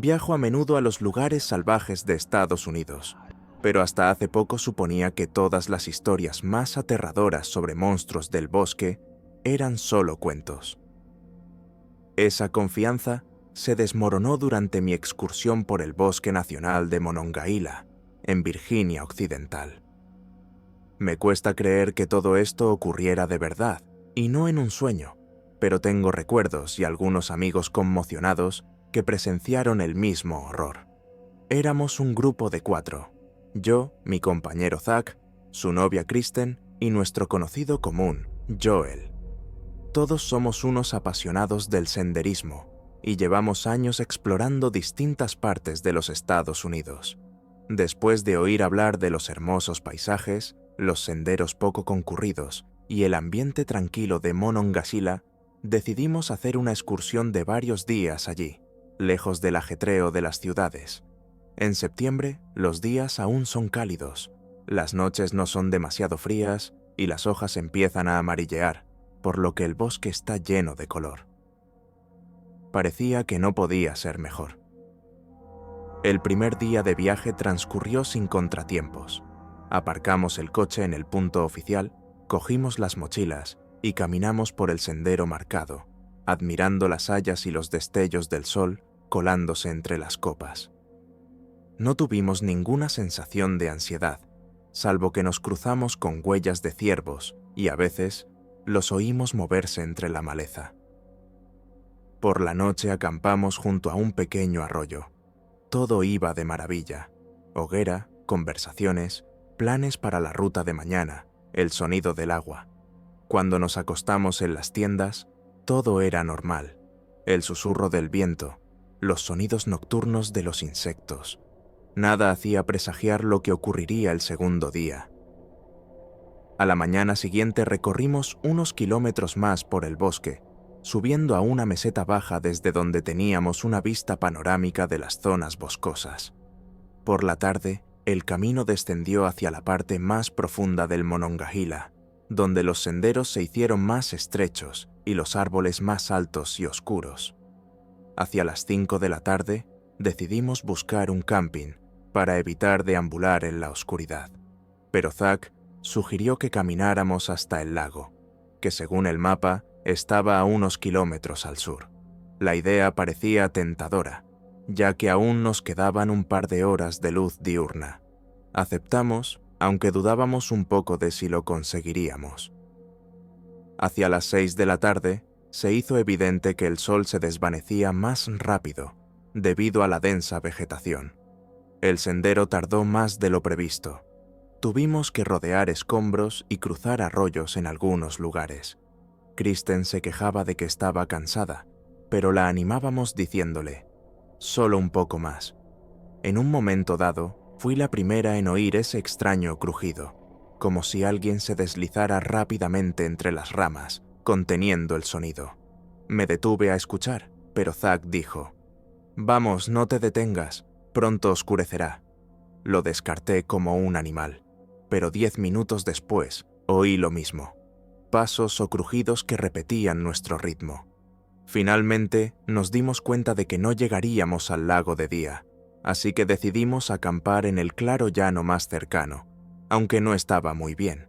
Viajo a menudo a los lugares salvajes de Estados Unidos, pero hasta hace poco suponía que todas las historias más aterradoras sobre monstruos del bosque eran solo cuentos. Esa confianza se desmoronó durante mi excursión por el Bosque Nacional de Monongahela, en Virginia Occidental. Me cuesta creer que todo esto ocurriera de verdad, y no en un sueño, pero tengo recuerdos y algunos amigos conmocionados que presenciaron el mismo horror. Éramos un grupo de 4, yo, mi compañero Zach, su novia Kristen y nuestro conocido común, Joel. Todos somos unos apasionados del senderismo y llevamos años explorando distintas partes de los Estados Unidos. Después de oír hablar de los hermosos paisajes, los senderos poco concurridos y el ambiente tranquilo de Monongahela, decidimos hacer una excursión de varios días allí, lejos del ajetreo de las ciudades. En septiembre, los días aún son cálidos, las noches no son demasiado frías y las hojas empiezan a amarillear, por lo que el bosque está lleno de color. Parecía que no podía ser mejor. El primer día de viaje transcurrió sin contratiempos. Aparcamos el coche en el punto oficial, cogimos las mochilas y caminamos por el sendero marcado, admirando las hayas y los destellos del sol colándose entre las copas. No tuvimos ninguna sensación de ansiedad, salvo que nos cruzamos con huellas de ciervos y a veces los oímos moverse entre la maleza. Por la noche acampamos junto a un pequeño arroyo. Todo iba de maravilla: hoguera, conversaciones, planes para la ruta de mañana, el sonido del agua. Cuando nos acostamos en las tiendas, todo era normal: el susurro del viento, los sonidos nocturnos de los insectos. Nada hacía presagiar lo que ocurriría el segundo día. A la mañana siguiente recorrimos unos kilómetros más por el bosque, subiendo a una meseta baja desde donde teníamos una vista panorámica de las zonas boscosas. Por la tarde, el camino descendió hacia la parte más profunda del Monongahela, donde los senderos se hicieron más estrechos y los árboles más altos y oscuros. Hacia las 5 de la tarde, decidimos buscar un camping para evitar deambular en la oscuridad, pero Zach sugirió que camináramos hasta el lago, que según el mapa estaba a unos kilómetros al sur. La idea parecía tentadora, ya que aún nos quedaban un par de horas de luz diurna. Aceptamos, aunque dudábamos un poco de si lo conseguiríamos. Hacia las 6 de la tarde, se hizo evidente que el sol se desvanecía más rápido, debido a la densa vegetación. El sendero tardó más de lo previsto. Tuvimos que rodear escombros y cruzar arroyos en algunos lugares. Kristen se quejaba de que estaba cansada, pero la animábamos diciéndole: «Solo un poco más». En un momento dado, fui la primera en oír ese extraño crujido, como si alguien se deslizara rápidamente entre las ramas, conteniendo el sonido. Me detuve a escuchar, pero Zach dijo: «Vamos, no te detengas, pronto oscurecerá». Lo descarté como un animal, pero 10 minutos después oí lo mismo: pasos o crujidos que repetían nuestro ritmo. Finalmente, nos dimos cuenta de que no llegaríamos al lago de día, así que decidimos acampar en el claro llano más cercano, aunque no estaba muy bien.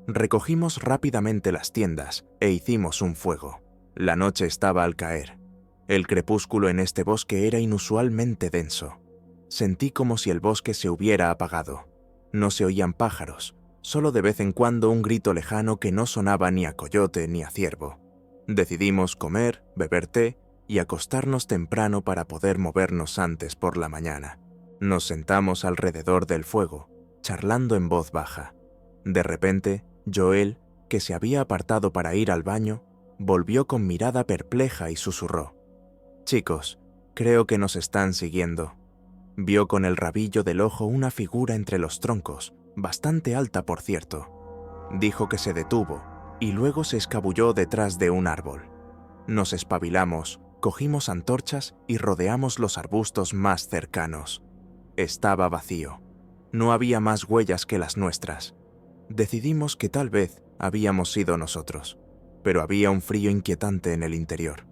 Recogimos rápidamente las tiendas e hicimos un fuego. La noche estaba al caer. El crepúsculo en este bosque era inusualmente denso. Sentí como si el bosque se hubiera apagado. No se oían pájaros, solo de vez en cuando un grito lejano que no sonaba ni a coyote ni a ciervo. Decidimos comer, beber té y acostarnos temprano para poder movernos antes por la mañana. Nos sentamos alrededor del fuego, charlando en voz baja. De repente, Joel, que se había apartado para ir al baño, volvió con mirada perpleja y susurró: «Chicos, creo que nos están siguiendo». Vio con el rabillo del ojo una figura entre los troncos, bastante alta por cierto. Dijo que se detuvo y luego se escabulló detrás de un árbol. Nos espabilamos, cogimos antorchas y rodeamos los arbustos más cercanos. Estaba vacío. No había más huellas que las nuestras. Decidimos que tal vez habíamos sido nosotros, pero había un frío inquietante en el interior.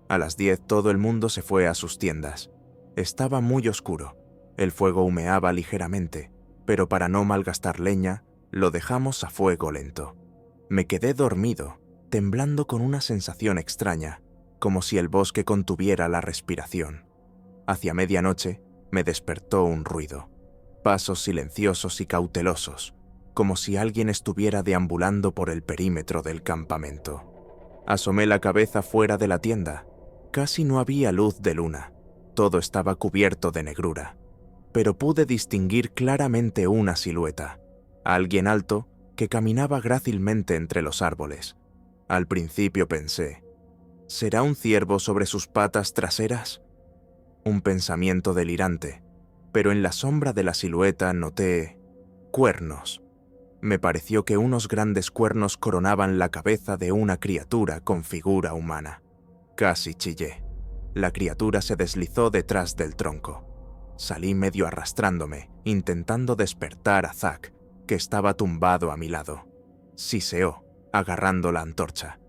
A las 10 todo el mundo se fue a sus tiendas. Estaba muy oscuro. El fuego humeaba ligeramente, pero para no malgastar leña, lo dejamos a fuego lento. Me quedé dormido, temblando con una sensación extraña, como si el bosque contuviera la respiración. Hacia medianoche me despertó un ruido. Pasos silenciosos y cautelosos, como si alguien estuviera deambulando por el perímetro del campamento. Asomé la cabeza fuera de la tienda. Casi no había luz de luna. Todo estaba cubierto de negrura. Pero pude distinguir claramente una silueta. Alguien alto que caminaba grácilmente entre los árboles. Al principio pensé, ¿será un ciervo sobre sus patas traseras? Un pensamiento delirante, pero en la sombra de la silueta noté cuernos. Me pareció que unos grandes cuernos coronaban la cabeza de una criatura con figura humana. Casi chillé. La criatura se deslizó detrás del tronco. Salí medio arrastrándome, intentando despertar a Zack, que estaba tumbado a mi lado. Siseó, agarrando la antorcha,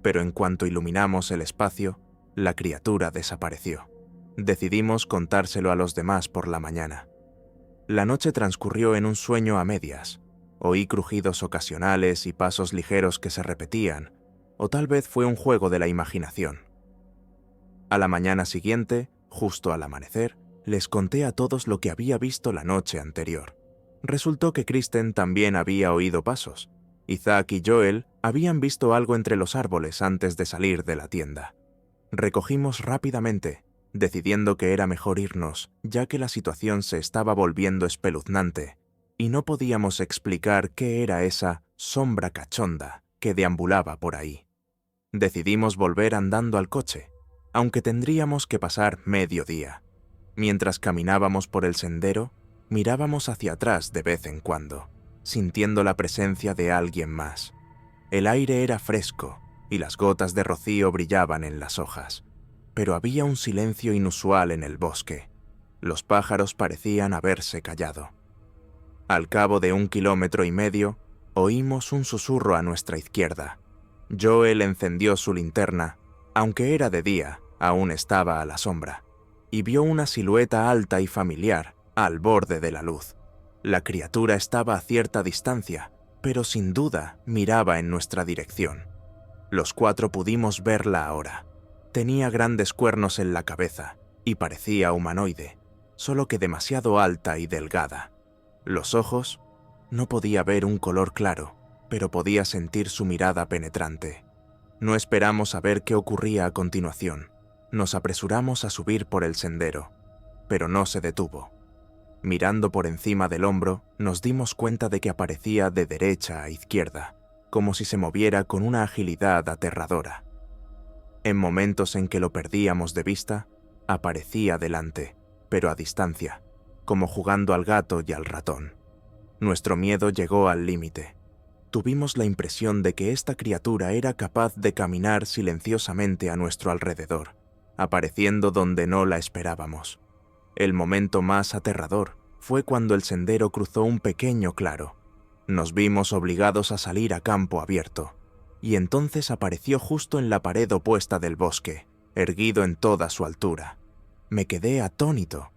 pero en cuanto iluminamos el espacio, la criatura desapareció. Decidimos contárselo a los demás por la mañana. La noche transcurrió en un sueño a medias. Oí crujidos ocasionales y pasos ligeros que se repetían, o tal vez fue un juego de la imaginación. A la mañana siguiente, justo al amanecer, les conté a todos lo que había visto la noche anterior. Resultó que Kristen también había oído pasos. Zack y Joel habían visto algo entre los árboles antes de salir de la tienda. Recogimos rápidamente, decidiendo que era mejor irnos, ya que la situación se estaba volviendo espeluznante, y no podíamos explicar qué era esa sombra cachonda que deambulaba por ahí. Decidimos volver andando al coche, aunque tendríamos que pasar mediodía. Mientras caminábamos por el sendero, mirábamos hacia atrás de vez en cuando, sintiendo la presencia de alguien más. El aire era fresco y las gotas de rocío brillaban en las hojas, pero había un silencio inusual en el bosque. Los pájaros parecían haberse callado. Al cabo de 1,5 kilómetros, oímos un susurro a nuestra izquierda. Joel encendió su linterna, aunque era de día, aún estaba a la sombra, y vio una silueta alta y familiar al borde de la luz. La criatura estaba a cierta distancia, pero sin duda miraba en nuestra dirección. Los 4 pudimos verla ahora. Tenía grandes cuernos en la cabeza y parecía humanoide, solo que demasiado alta y delgada. Los ojos, no podía ver un color claro, pero podía sentir su mirada penetrante. No esperamos a ver qué ocurría a continuación. Nos apresuramos a subir por el sendero, pero no se detuvo. Mirando por encima del hombro, nos dimos cuenta de que aparecía de derecha a izquierda, como si se moviera con una agilidad aterradora. En momentos en que lo perdíamos de vista, aparecía delante, pero a distancia, como jugando al gato y al ratón. Nuestro miedo llegó al límite. Tuvimos la impresión de que esta criatura era capaz de caminar silenciosamente a nuestro alrededor, apareciendo donde no la esperábamos. El momento más aterrador fue cuando el sendero cruzó un pequeño claro. Nos vimos obligados a salir a campo abierto, y entonces apareció justo en la pared opuesta del bosque, erguido en toda su altura. Me quedé atónito.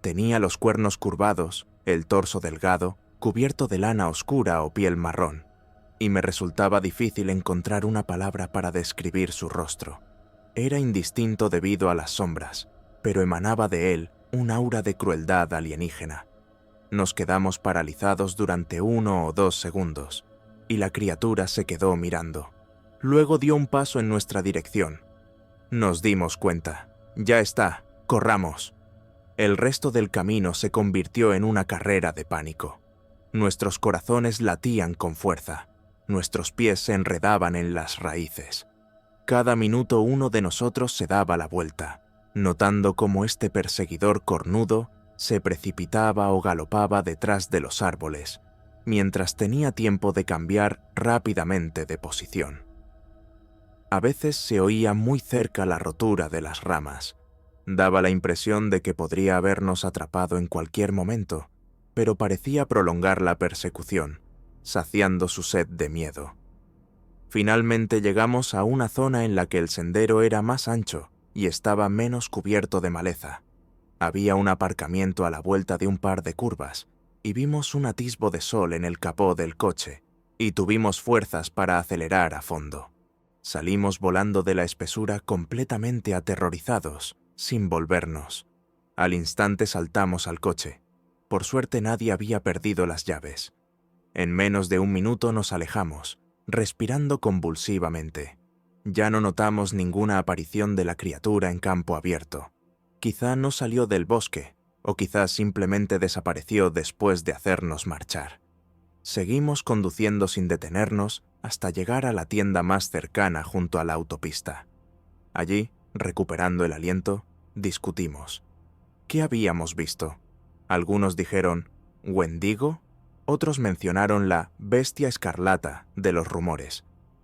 Tenía los cuernos curvados, el torso delgado, cubierto de lana oscura o piel marrón, y me resultaba difícil encontrar una palabra para describir su rostro. Era indistinto debido a las sombras, pero emanaba de él un aura de crueldad alienígena. Nos quedamos paralizados durante 1 o 2 segundos, y la criatura se quedó mirando. Luego dio un paso en nuestra dirección. Nos dimos cuenta. Ya está, corramos. El resto del camino se convirtió en una carrera de pánico. Nuestros corazones latían con fuerza. Nuestros pies se enredaban en las raíces. Cada minuto uno de nosotros se daba la vuelta, notando cómo este perseguidor cornudo se precipitaba o galopaba detrás de los árboles, mientras tenía tiempo de cambiar rápidamente de posición. A veces se oía muy cerca la rotura de las ramas. Daba la impresión de que podría habernos atrapado en cualquier momento, pero parecía prolongar la persecución, saciando su sed de miedo. Finalmente llegamos a una zona en la que el sendero era más ancho y estaba menos cubierto de maleza. Había un aparcamiento a la vuelta de un par de curvas, y vimos un atisbo de sol en el capó del coche, y tuvimos fuerzas para acelerar a fondo. Salimos volando de la espesura completamente aterrorizados, sin volvernos. Al instante saltamos al coche. Por suerte nadie había perdido las llaves. En menos de un minuto nos alejamos, respirando convulsivamente. Ya no notamos ninguna aparición de la criatura en campo abierto. Quizá no salió del bosque, o quizá simplemente desapareció después de hacernos marchar. Seguimos conduciendo sin detenernos hasta llegar a la tienda más cercana junto a la autopista. Allí, recuperando el aliento, discutimos. ¿Qué habíamos visto? Algunos dijeron «Wendigo», otros mencionaron la «bestia escarlata» de los rumores,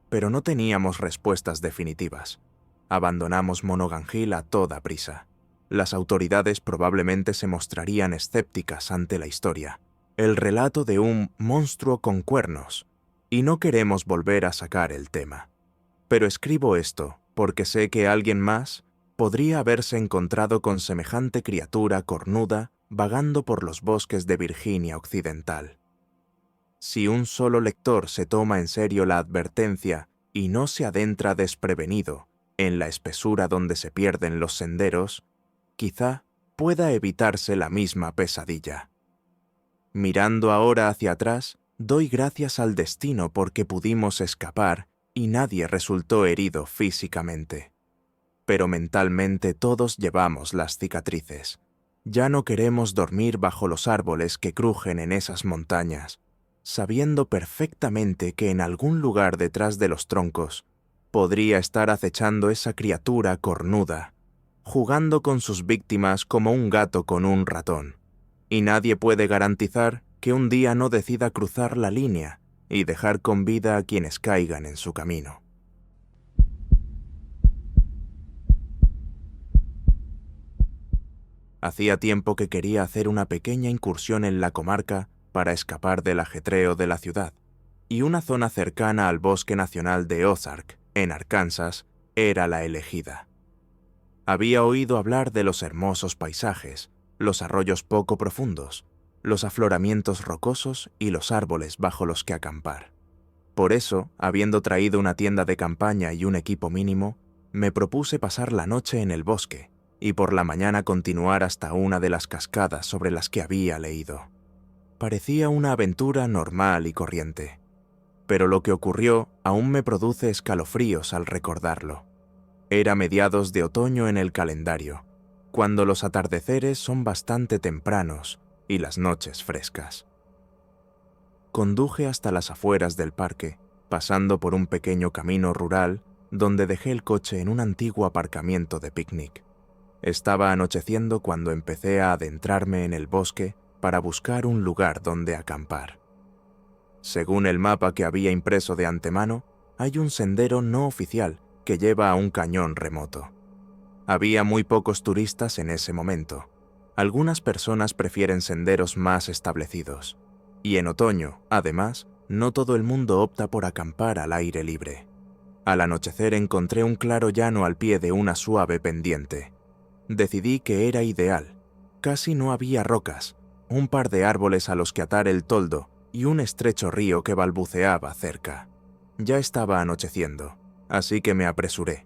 pero no teníamos respuestas definitivas. Abandonamos Monongah Hill a toda prisa. Las autoridades probablemente se mostrarían escépticas ante la historia, el relato de un monstruo con cuernos, y no queremos volver a sacar el tema. Pero escribo esto porque sé que alguien más podría haberse encontrado con semejante criatura cornuda vagando por los bosques de Virginia Occidental. Si un solo lector se toma en serio la advertencia y no se adentra desprevenido en la espesura donde se pierden los senderos, quizá pueda evitarse la misma pesadilla. Mirando ahora hacia atrás, doy gracias al destino porque pudimos escapar y nadie resultó herido físicamente. Pero mentalmente todos llevamos las cicatrices. Ya no queremos dormir bajo los árboles que crujen en esas montañas, sabiendo perfectamente que en algún lugar detrás de los troncos podría estar acechando esa criatura cornuda, jugando con sus víctimas como un gato con un ratón. Y nadie puede garantizar que un día no decida cruzar la línea y dejar con vida a quienes caigan en su camino. Hacía tiempo que quería hacer una pequeña incursión en la comarca para escapar del ajetreo de la ciudad, y una zona cercana al Bosque Nacional de Ozark, en Arkansas, era la elegida. Había oído hablar de los hermosos paisajes, los arroyos poco profundos, los afloramientos rocosos y los árboles bajo los que acampar. Por eso, habiendo traído una tienda de campaña y un equipo mínimo, me propuse pasar la noche en el bosque y por la mañana continuar hasta una de las cascadas sobre las que había leído. Parecía una aventura normal y corriente, pero lo que ocurrió aún me produce escalofríos al recordarlo. Era mediados de otoño en el calendario, cuando los atardeceres son bastante tempranos y las noches frescas. Conduje hasta las afueras del parque, pasando por un pequeño camino rural donde dejé el coche en un antiguo aparcamiento de picnic. Estaba anocheciendo cuando empecé a adentrarme en el bosque para buscar un lugar donde acampar. Según el mapa que había impreso de antemano, hay un sendero no oficial que lleva a un cañón remoto. Había muy pocos turistas en ese momento. Algunas personas prefieren senderos más establecidos. Y en otoño, además, no todo el mundo opta por acampar al aire libre. Al anochecer encontré un claro llano al pie de una suave pendiente. Decidí que era ideal. Casi no había rocas, un par de árboles a los que atar el toldo y un estrecho río que balbuceaba cerca. Ya estaba anocheciendo, así que me apresuré.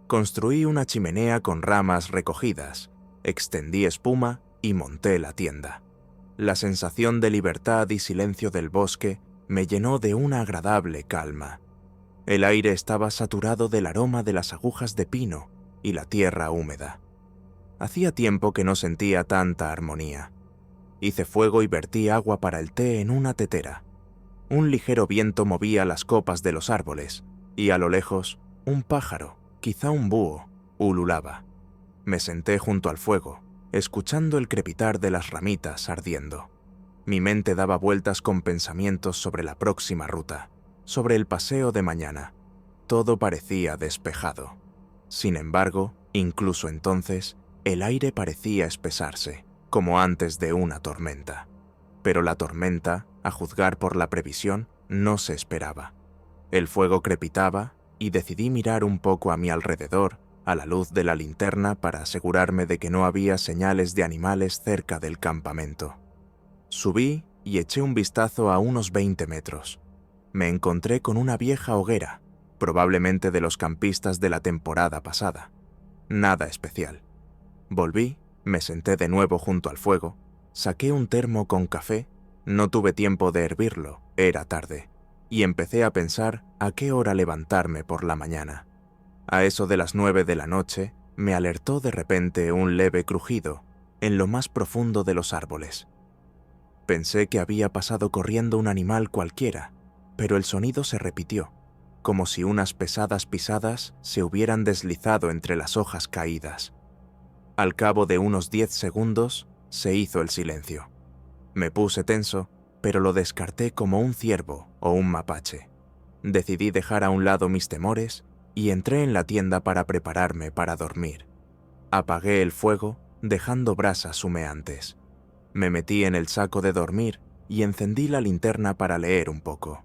Construí una chimenea con ramas recogidas, extendí espuma y monté la tienda. La sensación de libertad y silencio del bosque me llenó de una agradable calma. El aire estaba saturado del aroma de las agujas de pino y la tierra húmeda. Hacía tiempo que no sentía tanta armonía. Hice fuego y vertí agua para el té en una tetera. Un ligero viento movía las copas de los árboles y a lo lejos un pájaro, quizá un búho, ululaba. Me senté junto al fuego, escuchando el crepitar de las ramitas ardiendo. Mi mente daba vueltas con pensamientos sobre la próxima ruta, sobre el paseo de mañana. Todo parecía despejado. Sin embargo, incluso entonces, el aire parecía espesarse, como antes de una tormenta. Pero la tormenta, a juzgar por la previsión, no se esperaba. El fuego crepitaba y decidí mirar un poco a mi alrededor a la luz de la linterna para asegurarme de que no había señales de animales cerca del campamento. Subí y eché un vistazo a unos 20 metros. Me encontré con una vieja hoguera, probablemente de los campistas de la temporada pasada. Nada especial. Volví, me senté de nuevo junto al fuego, saqué un termo con café, no tuve tiempo de hervirlo, era tarde, y empecé a pensar a qué hora levantarme por la mañana. A eso de las 9 de la noche, me alertó de repente un leve crujido en lo más profundo de los árboles. Pensé que había pasado corriendo un animal cualquiera, pero el sonido se repitió, como si unas pesadas pisadas se hubieran deslizado entre las hojas caídas. Al cabo de unos 10 segundos, se hizo el silencio. Me puse tenso, pero lo descarté como un ciervo o un mapache. Decidí dejar a un lado mis temores y entré en la tienda para prepararme para dormir. Apagué el fuego, dejando brasas humeantes. Me metí en el saco de dormir y encendí la linterna para leer un poco.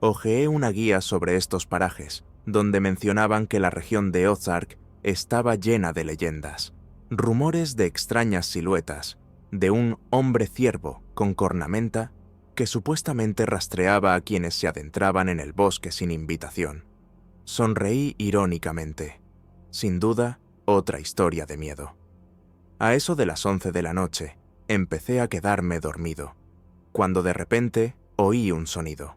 Hojeé una guía sobre estos parajes, donde mencionaban que la región de Ozark estaba llena de leyendas, rumores de extrañas siluetas, de un hombre ciervo con cornamenta que supuestamente rastreaba a quienes se adentraban en el bosque sin invitación. Sonreí irónicamente. Sin duda, otra historia de miedo. A eso de las 11 de la noche, empecé a quedarme dormido, cuando de repente oí un sonido.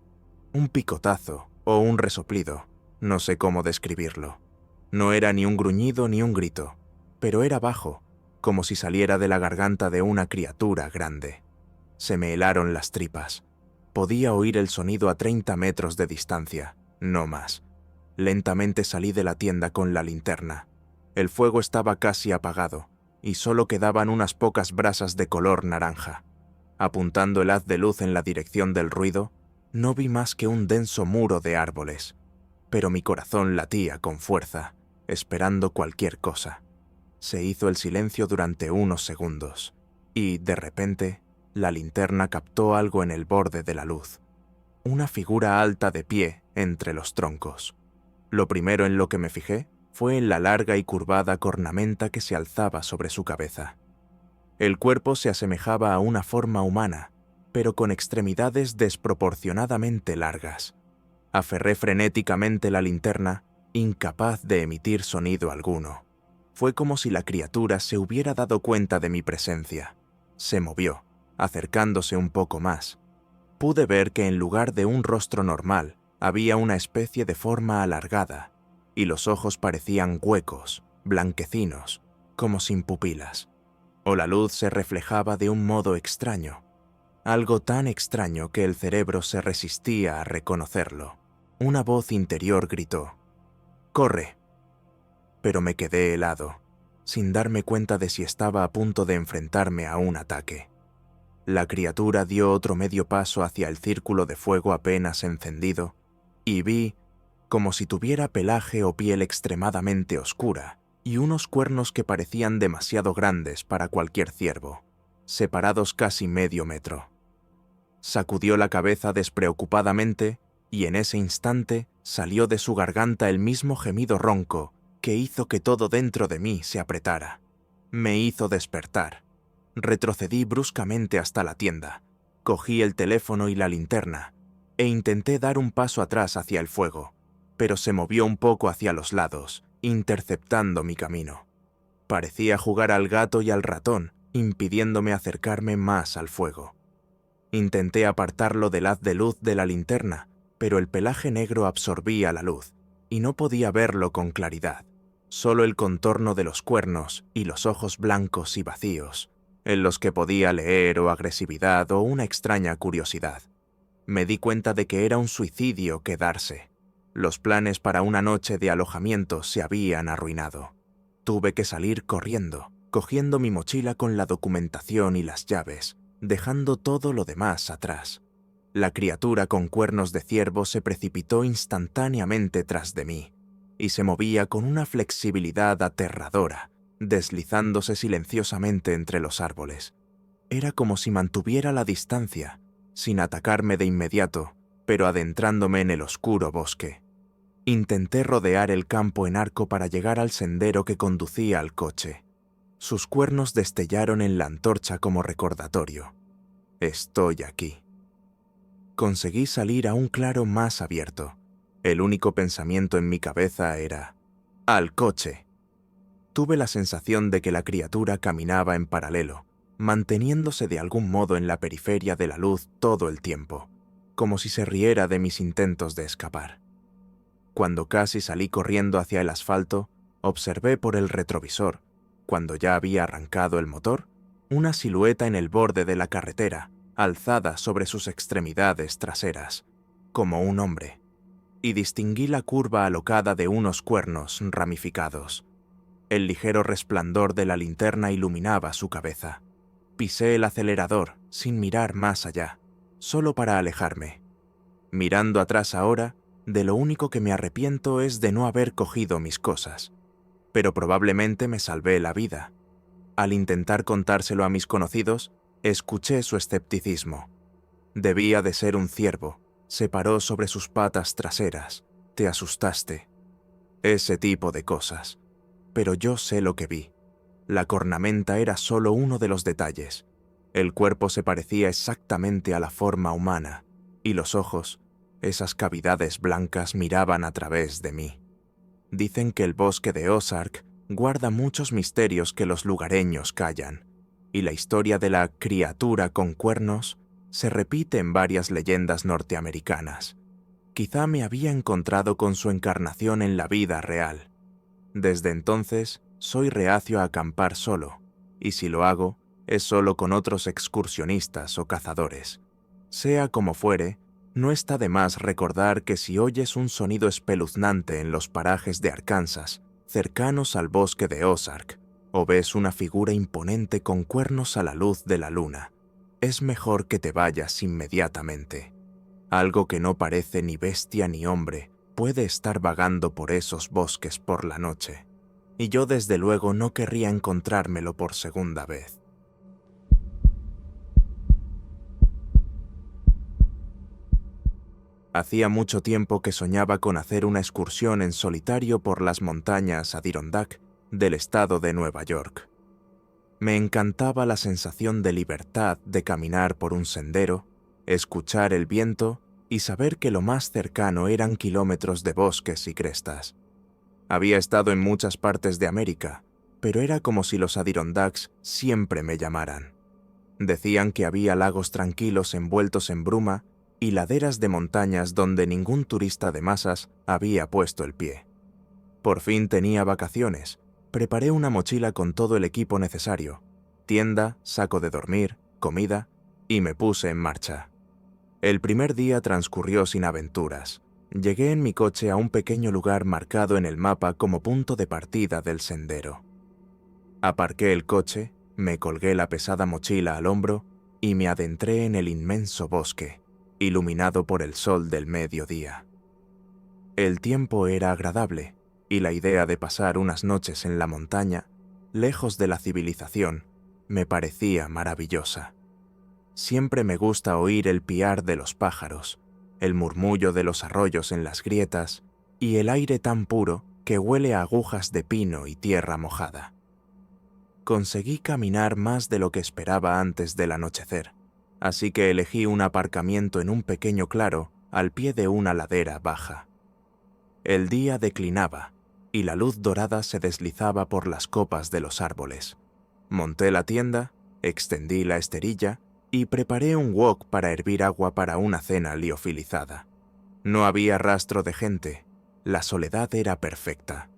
Un picotazo o un resoplido, no sé cómo describirlo. No era ni un gruñido ni un grito, pero era bajo, como si saliera de la garganta de una criatura grande. Se me helaron las tripas. Podía oír el sonido a 30 metros de distancia, no más. Lentamente salí de la tienda con la linterna. El fuego estaba casi apagado, y solo quedaban unas pocas brasas de color naranja. Apuntando el haz de luz en la dirección del ruido, no vi más que un denso muro de árboles, pero mi corazón latía con fuerza, esperando cualquier cosa. Se hizo el silencio durante unos segundos, y, de repente, la linterna captó algo en el borde de la luz. Una figura alta de pie entre los troncos. Lo primero en lo que me fijé fue en la larga y curvada cornamenta que se alzaba sobre su cabeza. El cuerpo se asemejaba a una forma humana, pero con extremidades desproporcionadamente largas. Aferré frenéticamente la linterna, incapaz de emitir sonido alguno. Fue como si la criatura se hubiera dado cuenta de mi presencia. Se movió, acercándose un poco más. Pude ver que en lugar de un rostro normal, había una especie de forma alargada, y los ojos parecían huecos, blanquecinos, como sin pupilas. O la luz se reflejaba de un modo extraño, algo tan extraño que el cerebro se resistía a reconocerlo. Una voz interior gritó: «¡Corre!». Pero me quedé helado, sin darme cuenta de si estaba a punto de enfrentarme a un ataque. La criatura dio otro medio paso hacia el círculo de fuego apenas encendido, y vi, como si tuviera pelaje o piel extremadamente oscura, y unos cuernos que parecían demasiado grandes para cualquier ciervo, separados casi medio metro. Sacudió la cabeza despreocupadamente, y en ese instante salió de su garganta el mismo gemido ronco que hizo que todo dentro de mí se apretara. Me hizo despertar. Retrocedí bruscamente hasta la tienda, cogí el teléfono y la linterna, e intenté dar un paso atrás hacia el fuego, pero se movió un poco hacia los lados, interceptando mi camino. Parecía jugar al gato y al ratón, impidiéndome acercarme más al fuego. Intenté apartarlo del haz de luz de la linterna, pero el pelaje negro absorbía la luz, y no podía verlo con claridad, solo el contorno de los cuernos y los ojos blancos y vacíos, en los que podía leer o agresividad o una extraña curiosidad. Me di cuenta de que era un suicidio quedarse. Los planes para una noche de alojamiento se habían arruinado. Tuve que salir corriendo, cogiendo mi mochila con la documentación y las llaves, dejando todo lo demás atrás. La criatura con cuernos de ciervo se precipitó instantáneamente tras de mí, y se movía con una flexibilidad aterradora, deslizándose silenciosamente entre los árboles. Era como si mantuviera la distancia, sin atacarme de inmediato, pero adentrándome en el oscuro bosque. Intenté rodear el campo en arco para llegar al sendero que conducía al coche. Sus cuernos destellaron en la antorcha como recordatorio. Estoy aquí. Conseguí salir a un claro más abierto. El único pensamiento en mi cabeza era: ¡al coche! Tuve la sensación de que la criatura caminaba en paralelo, manteniéndose de algún modo en la periferia de la luz todo el tiempo, como si se riera de mis intentos de escapar. Cuando casi salí corriendo hacia el asfalto, observé por el retrovisor, cuando ya había arrancado el motor, una silueta en el borde de la carretera, alzada sobre sus extremidades traseras, como un hombre, y distinguí la curva alocada de unos cuernos ramificados. El ligero resplandor de la linterna iluminaba su cabeza. Pisé el acelerador sin mirar más allá, solo para alejarme. Mirando atrás ahora, de lo único que me arrepiento es de no haber cogido mis cosas. Pero probablemente me salvé la vida. Al intentar contárselo a mis conocidos, escuché su escepticismo. Debía de ser un ciervo. Se paró sobre sus patas traseras. Te asustaste. Ese tipo de cosas. Pero yo sé lo que vi. La cornamenta era solo uno de los detalles. El cuerpo se parecía exactamente a la forma humana, y los ojos, esas cavidades blancas, miraban a través de mí. Dicen que el bosque de Ozark guarda muchos misterios que los lugareños callan, y la historia de la criatura con cuernos se repite en varias leyendas norteamericanas. Quizá me había encontrado con su encarnación en la vida real. Desde entonces, soy reacio a acampar solo, y si lo hago, es solo con otros excursionistas o cazadores. Sea como fuere, no está de más recordar que si oyes un sonido espeluznante en los parajes de Arkansas, cercanos al bosque de Ozark, o ves una figura imponente con cuernos a la luz de la luna, es mejor que te vayas inmediatamente. Algo que no parece ni bestia ni hombre puede estar vagando por esos bosques por la noche, y yo desde luego no querría encontrármelo por segunda vez. Hacía mucho tiempo que soñaba con hacer una excursión en solitario por las montañas Adirondack del estado de Nueva York. Me encantaba la sensación de libertad de caminar por un sendero, escuchar el viento y saber que lo más cercano eran kilómetros de bosques y crestas. Había estado en muchas partes de América, pero era como si los Adirondacks siempre me llamaran. Decían que había lagos tranquilos envueltos en bruma y laderas de montañas donde ningún turista de masas había puesto el pie. Por fin tenía vacaciones. Preparé una mochila con todo el equipo necesario, tienda, saco de dormir, comida, y me puse en marcha. El primer día transcurrió sin aventuras. Llegué en mi coche a un pequeño lugar marcado en el mapa como punto de partida del sendero. Aparqué el coche, me colgué la pesada mochila al hombro y me adentré en el inmenso bosque, iluminado por el sol del mediodía. El tiempo era agradable, y la idea de pasar unas noches en la montaña, lejos de la civilización, me parecía maravillosa. Siempre me gusta oír el piar de los pájaros, el murmullo de los arroyos en las grietas y el aire tan puro que huele a agujas de pino y tierra mojada. Conseguí caminar más de lo que esperaba antes del anochecer, así que elegí un aparcamiento en un pequeño claro al pie de una ladera baja. El día declinaba y la luz dorada se deslizaba por las copas de los árboles. Monté la tienda, extendí la esterilla y preparé un wok para hervir agua para una cena liofilizada. No había rastro de gente, la soledad era perfecta.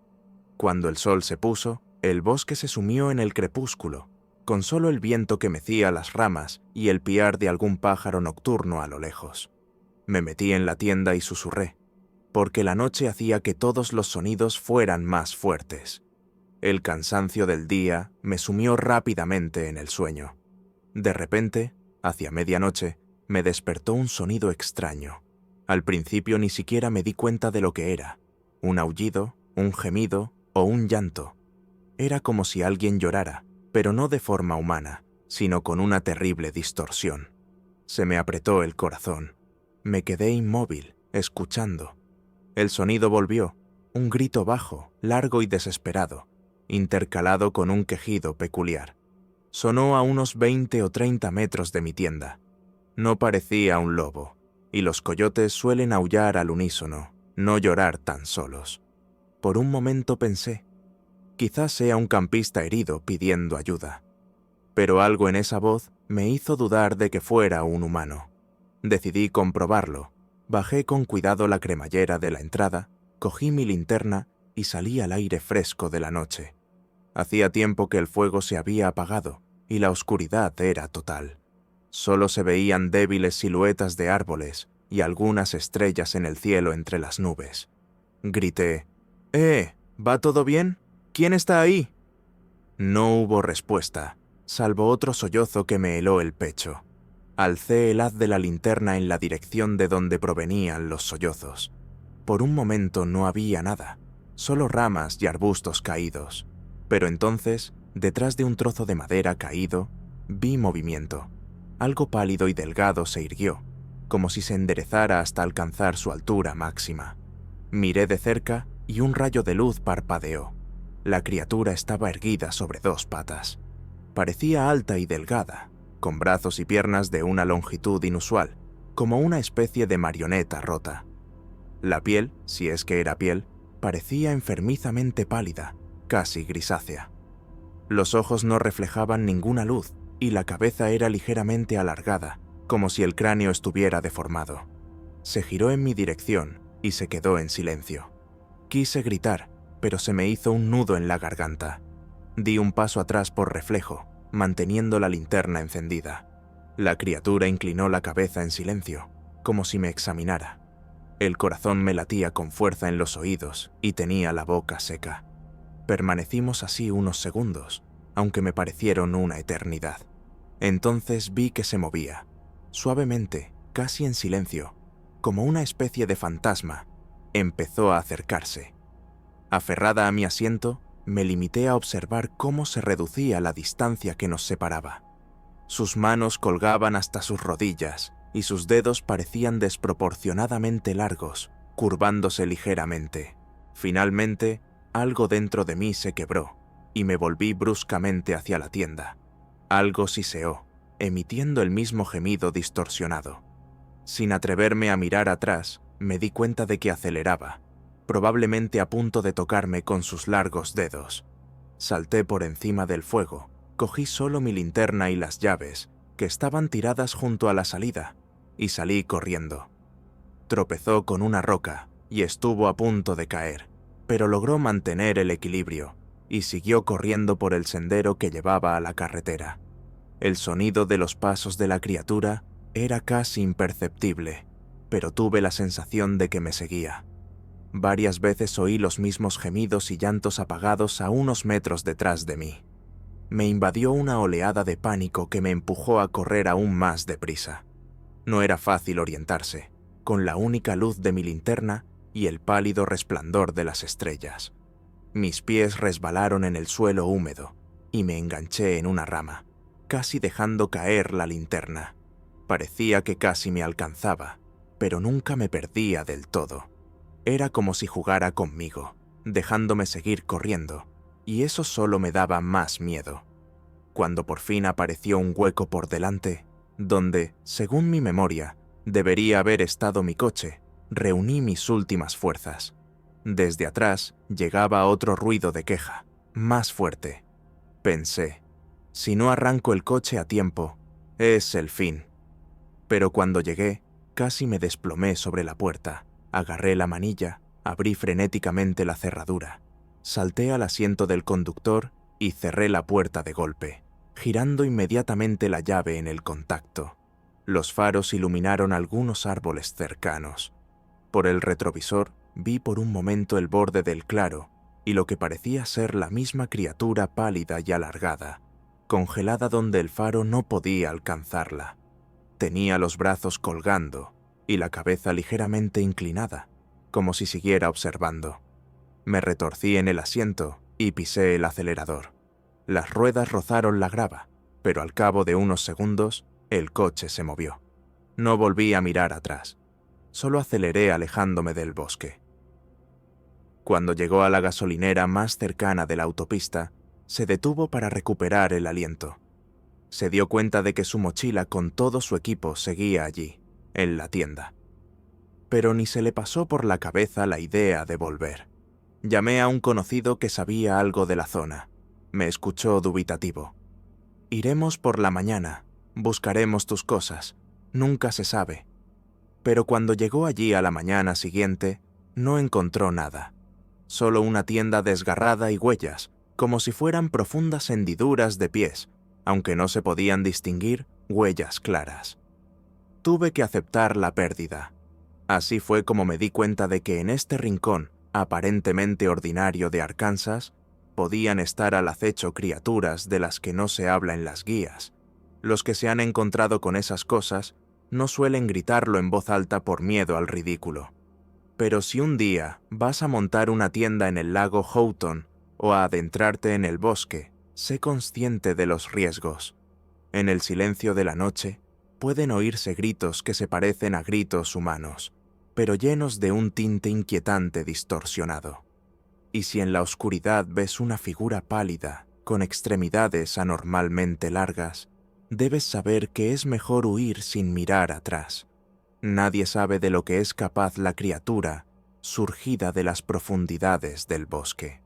Cuando el sol se puso, el bosque se sumió en el crepúsculo, con solo el viento que mecía las ramas y el piar de algún pájaro nocturno a lo lejos. Me metí en la tienda y susurré, porque la noche hacía que todos los sonidos fueran más fuertes. El cansancio del día me sumió rápidamente en el sueño. De repente, hacia medianoche, me despertó un sonido extraño. Al principio ni siquiera me di cuenta de lo que era. Un aullido, un gemido o un llanto. Era como si alguien llorara, pero no de forma humana, sino con una terrible distorsión. Se me apretó el corazón. Me quedé inmóvil, escuchando. El sonido volvió, un grito bajo, largo y desesperado, intercalado con un quejido peculiar. Sonó a unos 20 o 30 metros de mi tienda. No parecía un lobo, y los coyotes suelen aullar al unísono, no llorar tan solos. Por un momento pensé, quizás sea un campista herido pidiendo ayuda. Pero algo en esa voz me hizo dudar de que fuera un humano. Decidí comprobarlo. Bajé con cuidado la cremallera de la entrada, cogí mi linterna y salí al aire fresco de la noche. Hacía tiempo que el fuego se había apagado y la oscuridad era total. Solo se veían débiles siluetas de árboles y algunas estrellas en el cielo entre las nubes. Grité, ¿va todo bien? ¿Quién está ahí? No hubo respuesta, salvo otro sollozo que me heló el pecho. Alcé el haz de la linterna en la dirección de donde provenían los sollozos. Por un momento no había nada, solo ramas y arbustos caídos. Pero entonces, detrás de un trozo de madera caído, vi movimiento. Algo pálido y delgado se irguió, como si se enderezara hasta alcanzar su altura máxima. Miré de cerca y un rayo de luz parpadeó. La criatura estaba erguida sobre 2 patas. Parecía alta y delgada, con brazos y piernas de una longitud inusual, como una especie de marioneta rota. La piel, si es que era piel, parecía enfermizamente pálida, casi grisácea. Los ojos no reflejaban ninguna luz y la cabeza era ligeramente alargada, como si el cráneo estuviera deformado. Se giró en mi dirección y se quedó en silencio. Quise gritar, pero se me hizo un nudo en la garganta. Di un paso atrás por reflejo, manteniendo la linterna encendida. La criatura inclinó la cabeza en silencio, como si me examinara. El corazón me latía con fuerza en los oídos y tenía la boca seca. Permanecimos así unos segundos, aunque me parecieron una eternidad. Entonces vi que se movía, suavemente, casi en silencio, como una especie de fantasma. Empezó a acercarse. Aferrada a mi asiento, me limité a observar cómo se reducía la distancia que nos separaba. Sus manos colgaban hasta sus rodillas y sus dedos parecían desproporcionadamente largos, curvándose ligeramente. Finalmente, algo dentro de mí se quebró y me volví bruscamente hacia la tienda. Algo siseó, emitiendo el mismo gemido distorsionado. Sin atreverme a mirar atrás, me di cuenta de que aceleraba, probablemente a punto de tocarme con sus largos dedos. Salté por encima del fuego, cogí solo mi linterna y las llaves, que estaban tiradas junto a la salida, y salí corriendo. Tropezó con una roca y estuvo a punto de caer, pero logró mantener el equilibrio y siguió corriendo por el sendero que llevaba a la carretera. El sonido de los pasos de la criatura era casi imperceptible, pero tuve la sensación de que me seguía. Varias veces oí los mismos gemidos y llantos apagados a unos metros detrás de mí. Me invadió una oleada de pánico que me empujó a correr aún más deprisa. No era fácil orientarse, con la única luz de mi linterna y el pálido resplandor de las estrellas. Mis pies resbalaron en el suelo húmedo y me enganché en una rama, casi dejando caer la linterna. Parecía que casi me alcanzaba, pero nunca me perdía del todo. Era como si jugara conmigo, dejándome seguir corriendo, y eso solo me daba más miedo. Cuando por fin apareció un hueco por delante, donde, según mi memoria, debería haber estado mi coche, reuní mis últimas fuerzas. Desde atrás llegaba otro ruido de queja, más fuerte. Pensé, si no arranco el coche a tiempo, es el fin. Pero cuando llegué, casi me desplomé sobre la puerta. Agarré la manilla, abrí frenéticamente la cerradura, salté al asiento del conductor y cerré la puerta de golpe, girando inmediatamente la llave en el contacto. Los faros iluminaron algunos árboles cercanos. Por el retrovisor vi por un momento el borde del claro y lo que parecía ser la misma criatura pálida y alargada, congelada donde el faro no podía alcanzarla. Tenía los brazos colgando y la cabeza ligeramente inclinada, como si siguiera observando. Me retorcí en el asiento y pisé el acelerador. Las ruedas rozaron la grava, pero al cabo de unos segundos, el coche se movió. No volví a mirar atrás. Solo aceleré alejándome del bosque. Cuando llegó a la gasolinera más cercana de la autopista, se detuvo para recuperar el aliento. Se dio cuenta de que su mochila con todo su equipo seguía allí, en la tienda. Pero ni se le pasó por la cabeza la idea de volver. Llamé a un conocido que sabía algo de la zona. Me escuchó dubitativo. «Iremos por la mañana, buscaremos tus cosas, nunca se sabe». Pero cuando llegó allí a la mañana siguiente, no encontró nada. Solo una tienda desgarrada y huellas, como si fueran profundas hendiduras de pies, aunque no se podían distinguir huellas claras. Tuve que aceptar la pérdida. Así fue como me di cuenta de que en este rincón, aparentemente ordinario de Arkansas, podían estar al acecho criaturas de las que no se habla en las guías. Los que se han encontrado con esas cosas no suelen gritarlo en voz alta por miedo al ridículo. Pero si un día vas a montar una tienda en el lago Houghton o a adentrarte en el bosque, sé consciente de los riesgos. En el silencio de la noche pueden oírse gritos que se parecen a gritos humanos, pero llenos de un tinte inquietante distorsionado. Y si en la oscuridad ves una figura pálida, con extremidades anormalmente largas, debes saber que es mejor huir sin mirar atrás. Nadie sabe de lo que es capaz la criatura surgida de las profundidades del bosque.